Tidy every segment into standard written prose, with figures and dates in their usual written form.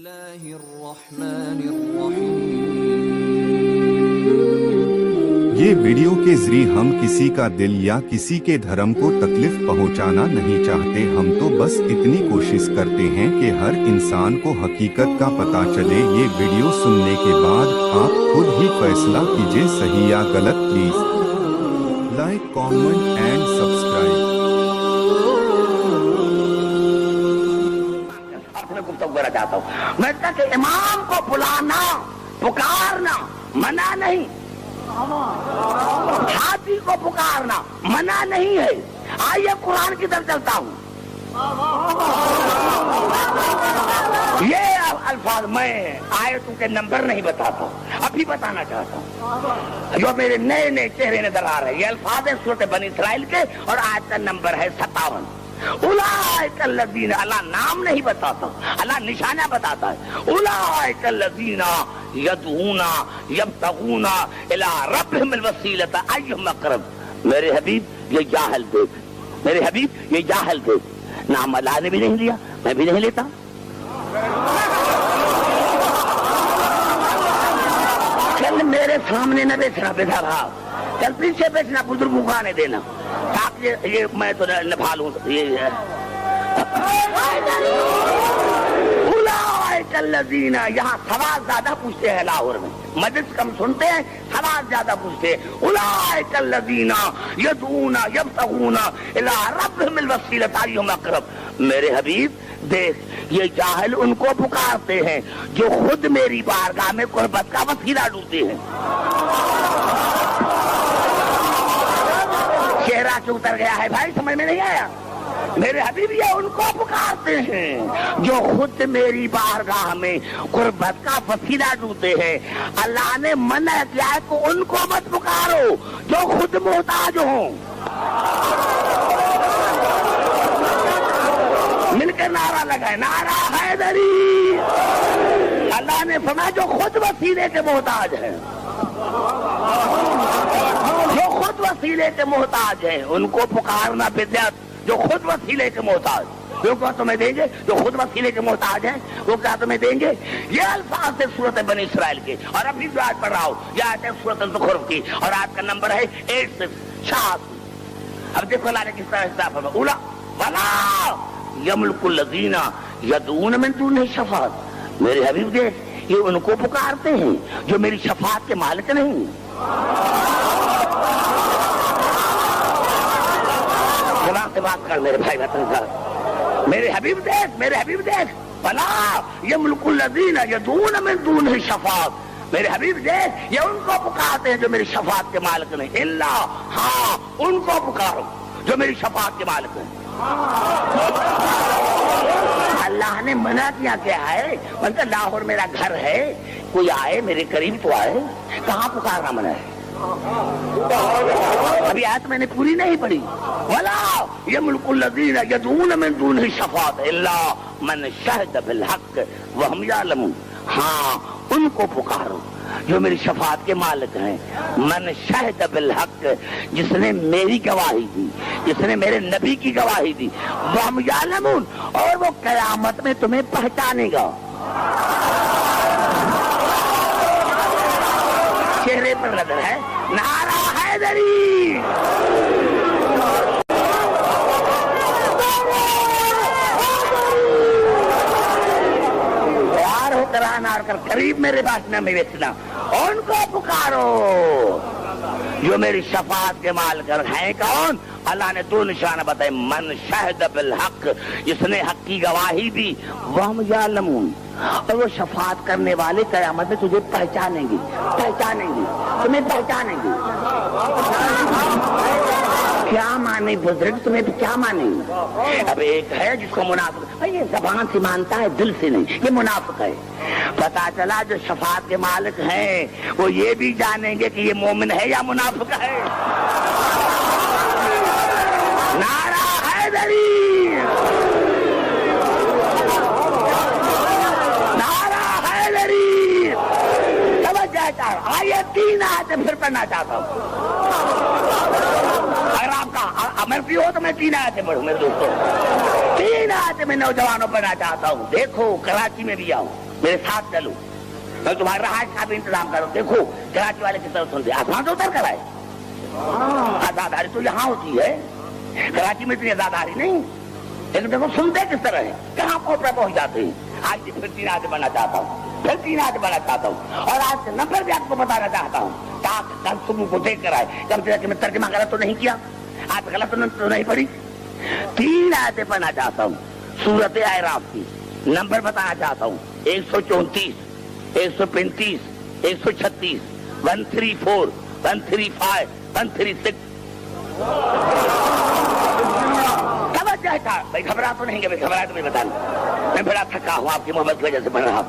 اللہ الرحمن الرحیم۔ یہ ویڈیو کے ذریعے ہم کسی کا دل یا کسی کے دھرم کو تکلیف پہنچانا نہیں چاہتے، ہم تو بس اتنی کوشش کرتے ہیں کہ ہر انسان کو حقیقت کا پتہ چلے۔ یہ ویڈیو سننے کے بعد آپ خود ہی فیصلہ کیجئے صحیح یا غلط۔ Please like, comment and subscribe. چاہتا ہوں میں کہ امام کو بلانا پکارنا منع نہیں، ہاتھی کو پکارنا منع نہیں ہے۔ آئیے قرآن کی طرف چلتا ہوں۔ یہ الفاظ میں آیتوں کے نمبر نہیں بتاتا، ابھی بتانا چاہتا ہوں جو میرے نئے نئے چہرے نظر آ رہے ہیں۔ یہ الفاظ ہیں سورۃ بنی اسرائیل کے اور آیت کا نمبر ہے 57۔ اولئک الذین، اللہ نام نہیں بتاتا، اللہ نشانہ بتاتا ہے۔ اولئک الذین یدعون یبتغون الی ربہم الوسیلۃ ایہم اقرب۔ میرے حبیب یہ جاہل دیکھ، میرے حبیب یہ جاہل دیکھ، نام اللہ نے بھی نہیں لیا، میں بھی نہیں لیتا۔ چل میرے سامنے نہ بیچنا بیٹھا رہا، چل پیچھے بیچنا، بزرگوں کو آنے دینا تاکہ یہ میں تو نبھا لوں۔ یہ اولئک الذین، یہاں سوال زیادہ پوچھتے ہیں لاہور میں، مجلس کم سنتے ہیں، سوال زیادہ پوچھتے ہیں۔ اولئک الذین یدعون یبتغون الی ربہم الوسیلۃ ایہم اقرب۔ میرے حبیب دیکھ، یہ جاہل ان کو پکارتے ہیں جو خود میری بارگاہ میں قربت کا وسیلہ ڈھونڈتے ہیں۔ چہرہ کیوں اتر گیا ہے بھائی، سمجھ میں نہیں آیا؟ میرے حبیب یہ ان کو پکارتے ہیں جو خود میری بارگاہ میں قربت کا وسیلہ ڈھونڈتے ہیں۔ اللہ نے منع کیا ہے کہ ان کو مت پکارو جو خود محتاج ہوں۔ مل کر نعرہ لگائے، نعرہ حیدری۔ اللہ نے فرمایا جو خود وسیلے کے محتاج ہیں، جو خود وسیلے کے محتاج ہیں ان کو پکارنا بدعت۔ جو خود وسیلے کے محتاج، جو کیا تمہیں دیں گے؟ جو خود وسیلے کے محتاج ہیں وہ کیا تمہیں دیں گے؟ یہ الفاظ ہے سورۃ بنی اسرائیل کے، اور ابھی جو آیت پڑھ رہا ہوں یہ آیت ہے سورۃ الزخرف کی، اور آیت کا نمبر ہے 86۔ اب دیکھو اللہ نے کس طرح حساب فرمایا، اولا ولا یملک الذین یدعون من دونہ الشفاعۃ۔ میرے حبیب دیکھ، یہ ان کو پکارتے ہیں جو میری شفاعت کے مالک نہیں۔ قرآن سے بات کر میرے بھائی وطن کا۔ میرے حبیب دیکھ، میرے حبیب دیکھ، ولا یملک الذین یدعون من دونہ الشفاعۃ۔ میرے حبیب دیکھ، یہ ان کو پکارتے ہیں جو میری شفاعت کے مالک نہیں۔ الا، ہاں ان کو پکارو جو میری شفاعت کے مالک ہیں۔ اللہ نے منع کیا ہے، مطلب لاہور میرا گھر ہے، کوئی آئے میرے قریب تو آئے، کہاں پکارنا منع ہے؟ ابھی آیت میں نے پوری نہیں پڑھی۔ ولا یملک الذین یدعون من دونہ الشفاعۃ الا من شہد بالحق وہم یعلمون۔ ہاں ان کو پکارو جو میری شفاعت کے مالک ہیں۔ من شہد بالحق، جس نے میری گواہی دی، جس نے میرے نبی کی گواہی دی، وہم یعلمون، اور وہ قیامت میں تمہیں پہچانے گا۔ چہرے پر نظر ہے، نعرہ حیدری۔ تیار ہو کر آنا اور کر قریب میرے باشنا میں بیچنا، ان کو پکارو جو میری شفاعت کے مالک ہیں۔ کون؟ اللہ نے دو نشانہ بتائے، من شہد بالحق، جس نے حق کی گواہی دی، وہم یعلمون، اور وہ شفاعت کرنے والے قیامت میں تجھے پہچانیں گے، پہچانیں گے، تمہیں پہچانیں گے۔ کیا مانے بزرگ، تمہیں کیا مانے؟ اب ایک ہے جس کو منافق، یہ زبان سے مانتا ہے دل سے نہیں، یہ منافق ہے۔ پتا چلا جو شفاعت کے مالک ہیں وہ یہ بھی جانیں گے کہ یہ مومن ہے یا منافق ہے۔ نعرہ حیدری، نعرہ حیدری۔ توجہ چاہتا ہوں، آئیے 3 آیتیں پھر پڑھنا چاہتا ہوں۔ اگر آپ کا امرتی ہو تو میں 3 آیتیں پڑھوں میرے دوستوں، 3 آیتیں میں نوجوانوں پڑھنا چاہتا ہوں۔ دیکھو کراچی میں بھی آؤں، میرے ساتھ چلو، میں تمہارے رہائش کا بھی انتظام کروں. دیکھو کراچی والے کی طرف سنتے آسمان تو اتر کر آئے. آزاداری تو یہاں ہوتی ہے، کراچی میں اتنی آزاداری نہیں. لیکن دیکھو سنتے کس طرح ہے، کہاں پہنچ جاتے ہیں. آج پھر 3 آدمی بننا چاہتا ہوں، اور آج سے نمبر بھی آپ کو بتانا چاہتا ہوں تاکہ کل صبح کو دیکھ کر آئے کم سے کم میں ترجمہ غلط تو نہیں کیا، آپ غلط تو نہیں پڑھی. 3 آیتیں پڑھنا چاہتا ہوں سورت اعراف کی. نمبر بتانا چاہتا ہوں 134 135 136 134 135 136. بھائی گھبرا تو نہیں گے، گھبرا تو نہیں بتانا، میں بڑا تھکا ہوں آپ کی محبت کی وجہ سے پڑھ رہا ہوں.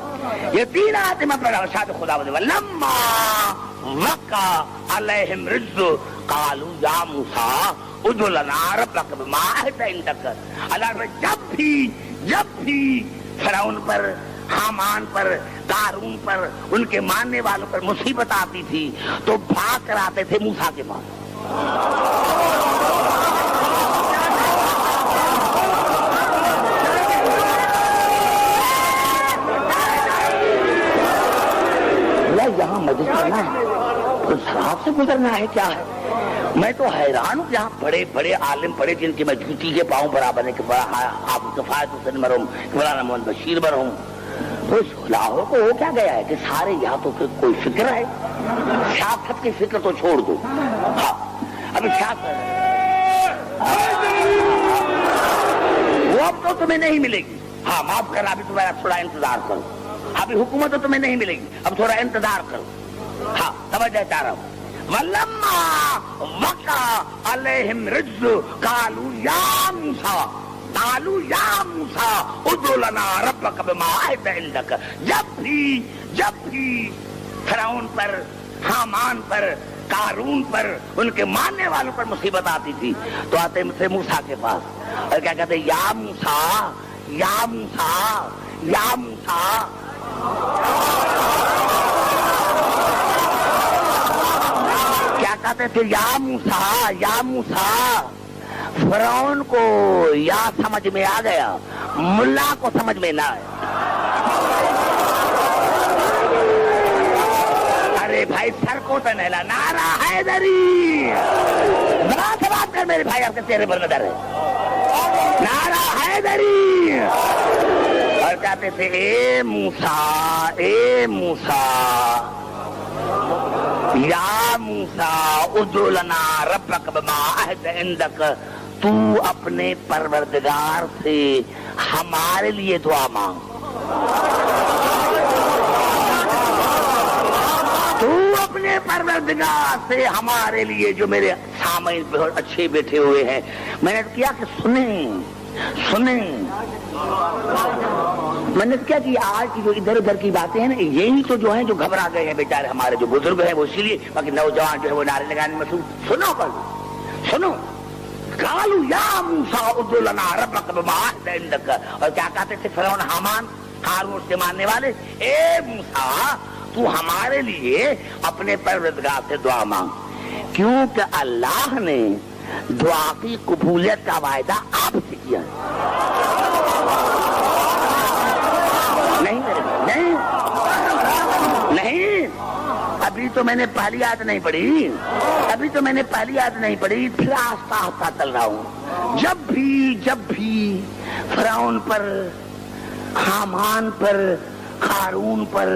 یہ 3 آیتیں میں پڑھ رہا ہوں. شاد خدا لما وقع علیہم رجز قالوا یا موسیٰ ادع لنا ربک بما عہد عندک. اللہ جب بھی فرعون پر، حامان پر، قارون پر، ان کے ماننے والوں پر مصیبت آتی تھی تو بھاگ کر آتے تھے موسیٰ کے پاس. یہاں مجلس کرنا ہے، کچھ شراب سے گزرنا ہے کیا ہے؟ میں تو حیران ہوں. یہاں بڑے بڑے عالم پڑے جن کے میں جوتی کے پاؤں برابر ہے کہ آپ کفایت حسین مرحوم، مولانا محمد بشیر مرحوم. تو لاہور کو ہو کیا گیا ہے کہ سارے یہاں تو پھر کوئی فکر ہے، سیاست کی فکر تو چھوڑ دو. ہاں ابھی سیاست وہ اب تو تمہیں نہیں ملے گی. ہاں معاف کرنا، ابھی تمہارا تھوڑا انتظار کرو. ابھی حکومت تو تمہیں نہیں ملے گی، اب تھوڑا انتظار کرو. ہاں توجہ چاہ رہا ہوں. وَلَمَّا وَقَعَ عَلَيْهِمْ رِجْزُ قَالُوا يَا مُوسَىٰ ادع لَنَا رَبَّكَ بِمَا عَهِدَ عِندَكَ. جب بھی فرعون پر، حامان پر، قارون پر، ان کے ماننے والوں پر مصیبت آتی تھی تو آتے تھے موسیٰ کے پاس اور کیا کہتے یا موسیٰ یا موسیٰ یا موسیٰ. کیا کہتے تھے؟ یا موسیٰ یا موسیٰ. فرعون کو یا سمجھ میں آ گیا، ملا کو سمجھ میں نہ آیا. ارے بھائی سر کو تو نہلا، نعرہ حیدری بڑا سے بات کر میرے بھائی، آپ کے چہرے پر نظر ہے. نعرہ حیدری. اور کہتے تھے اے موسیٰ اے موسیٰ یا موسیٰ ادع لنا ربک بما عہد عندک. تو اپنے پروردگار سے ہمارے لیے دعا مانگ. تو اپنے پروردگار سے ہمارے لیے، جو میرے سامعین بہت اچھے بیٹھے ہوئے ہیں، میں نے کیا کہ سنیں. میں نے کیا کہ آج کی جو ادھر ادھر کی باتیں ہیں نا، یہی تو جو ہیں جو گھبرا گئے ہیں بیچارے ہمارے جو بزرگ ہیں، وہ اسی لیے. باقی نوجوان جو ہے وہ نعرے لگانے میں سنو قالوا یا موسیٰ ادع لنا ربک بما عہد عندک. اور کیا کہتے تھے فرعون، حامان، قارون سے ماننے والے، اے موسیٰ تو ہمارے لیے اپنے پروردگار سے دعا مانگ. کیونکہ اللہ نے دعا کی قبولیت کا وعدہ آپ سے کیا ہے. نہیں ابھی تو میں نے پہلی آیت نہیں پڑھی، پھر آہستہ آہستہ چل رہا ہوں. جب بھی فرعون پر، حامان پر، قارون پر،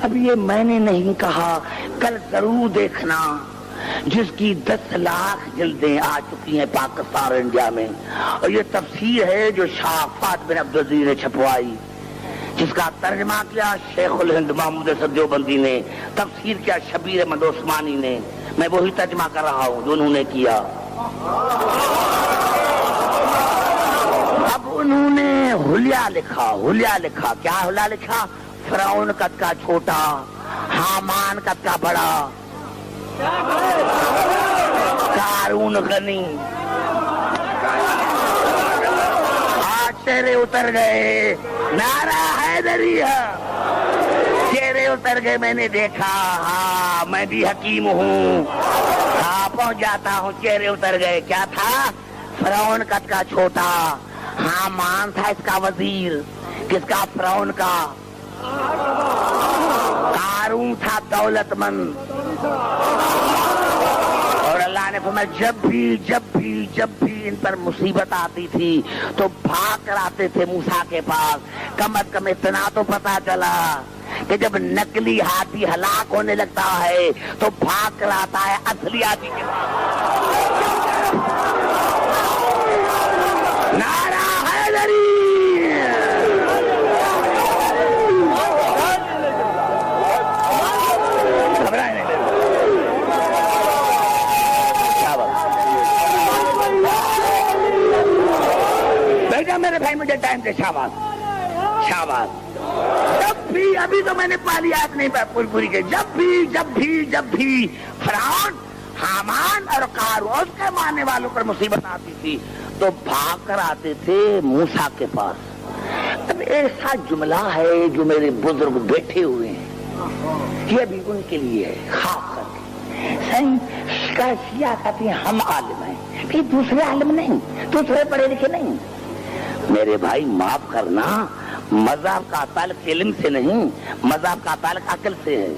ابھی یہ میں نے نہیں کہا، کل ضرور دیکھنا، جس کی 10 لاکھ جلدیں آ چکی ہیں پاکستان اور انڈیا میں. اور یہ تفسیر ہے جو شاہ فہد بن عبدالعزیز نے چھپوائی، جس کا ترجمہ کیا شیخ الہند محمود اسد دیوبندی نے، تفسیر کیا شبیر احمد عثمانی نے. میں وہی ترجمہ کر رہا ہوں جو انہوں نے کیا. اب انہوں نے حلیہ لکھا. کیا حلیہ لکھا؟ فرعون قد کا چھوٹا، حامان قد کا بڑا، قارون غنی. چہرے اتر گئے، نعرہ حیدری ہے. چہرے اتر گئے، میں نے دیکھا. ہاں میں بھی حکیم ہوں، ہاں پہنچ جاتا ہوں. چہرے اتر گئے. کیا تھا؟ فرعون قد کا چھوٹا، حامان تھا اس کا وزیر. کس کا؟ فرعون کا. قارون تھا دولت مند، اور اللہ نے فرمایا جب بھی ان پر مصیبت آتی تھی تو بھاگ کر آتے تھے موسیٰ کے پاس۔ کم از کم اتنا تو پتا چلا کہ جب نقلی ہاتھی ہلاک ہونے لگتا ہے تو بھاگ کر آتا ہے اصلی ہاتھی کے پاس۔ نعرہ حیدری! میرے بھائی مجھے ٹائم دے، شاباش شاباش۔ جب بھی، ابھی تو میں نے پالی آپ نہیں پوری کی، جب بھی فرعون، حامان اور قارون اس کے ماننے والوں پر مصیبت آتی تھی تو بھاگ کر آتے تھے موسیٰ کے پاس۔ اب ایسا جملہ ہے جو میرے بزرگ بیٹھے ہوئے ہیں، یہ بھی ان کے لیے ہے خاص کر کے۔ شیعہ کہتے ہیں ہم عالم ہیں، کہ دوسرے عالم نہیں، دوسرے پڑھے لکھے نہیں۔ میرے بھائی معاف کرنا، مذہب کا تعلق علم سے نہیں، مذہب کا تعلق عقل سے ہے۔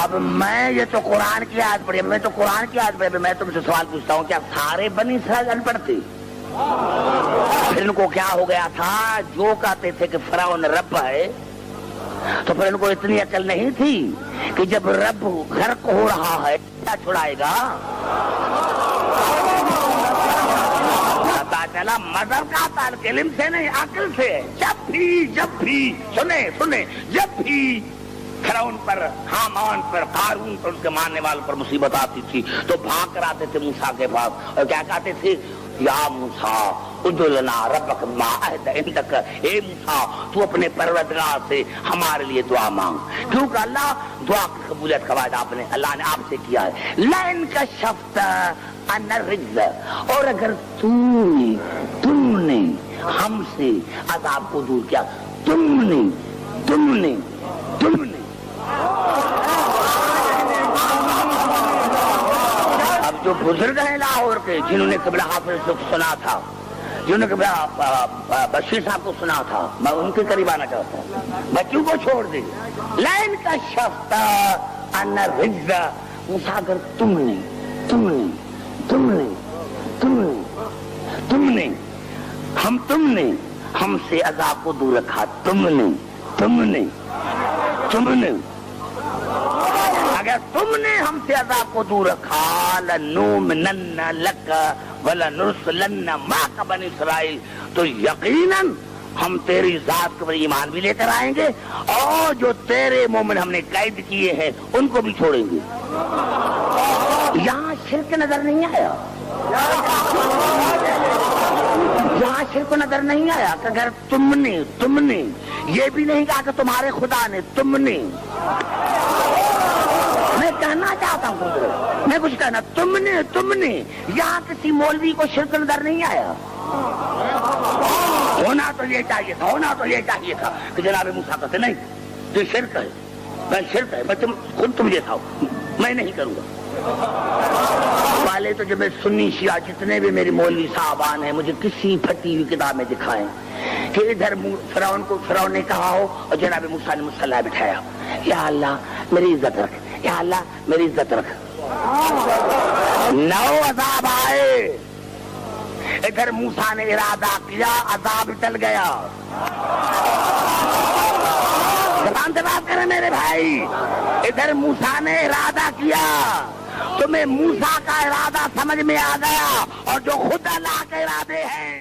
اب میں یہ تو قرآن کی آیت پڑھی، میں تم سے سوال پوچھتا ہوں، کیا سارے بنی اسرائیل ان پڑھ تھے؟ پھر ان کو کیا ہو گیا تھا؟ جو کہتے تھے کہ فرعون رب ہے، تو پھر ان کو اتنی عقل نہیں تھی کہ جب رب غرق ہو رہا ہے کیا چھڑائے گا؟ پتا چلا مذہب کا تعلق علم سے نہیں عقل سے ہے۔ جب بھی سنے جب بھی فرعون پر، حامان پر، قارون پر، اس کے ماننے والوں پر مصیبت آتی تھی تو بھاگ کر آتے تھے موسیٰ کے پاس اور کیا کہتے تھے؟ یا موسیٰ ادع لنا ربک بما عہد عندک، اے موسیٰ تو اپنے پروردگار سے ہمارے لیے دعا مانگ، کیونکہ اللہ دعا کی قبولیت کا وعدہ اللہ نے آپ سے کیا ہے۔ لئن کشفت عنا الرجز، اور اگر تم نے ہم سے عذاب کو دور کیا، تم نے اب جو بزرگ ہیں لاہور کے، جنہوں نے قبلہ حافظ کو سنا تھا، جنہوں نے قبلہ بشیر صاحب کو سنا تھا، میں ان کے قریب آنا چاہتا ہوں، بچوں کو چھوڑ دیں۔ لئن کشفت عنا الرجز، موسیٰ اگر تم نے ہم سے عذاب کو دور رکھا، تم نے اگر تم نے ہم سے عذاب کو دور رکھا، لنؤمنن لک ولنرسلن معک بنی اسرائیل، تو یقیناً ہم تیری ذات کے اوپر ایمان بھی لے کر آئیں گے اور جو تیرے مومن ہم نے قید کیے ہیں ان کو بھی چھوڑیں گے۔ یہاں شرک نظر نہیں آیا، یہاں شرک نظر نہیں آیا کہ اگر تم نے یہ بھی نہیں کہا کہ تمہارے خدا نے، تم نے، میں کہنا چاہتا ہوں، میں کچھ کہنا، تم نے یہاں کسی مولوی کو شرک نظر نہیں آیا۔ ہونا تو یہ چاہیے تھا کہ جناب موسیٰ کہتے نہیں تو شرک ہے، میں خود تم جیسا ہوں، میں نہیں کروں گا۔ پہلے تو جب میں سنی شیعہ جتنے بھی میری مولوی صاحبان ہیں مجھے کسی پھٹی ہوئی کتاب میں دکھائیں کہ ادھر فرعون نے کہا ہو اور جناب موسیٰ نے مسلح بٹھایا، یا اللہ میری عزت رکھ، یا اللہ میری عزت رکھ۔ 9 عذاب آئے، ادھر موسیٰ نے ارادہ کیا، عذاب ٹل گیا۔ زبان سے بات کریں میرے بھائی، ادھر موسیٰ نے ارادہ کیا، تمہیں موسیٰ کا ارادہ سمجھ میں آ گیا، اور جو خود اللہ کے ارادے ہیں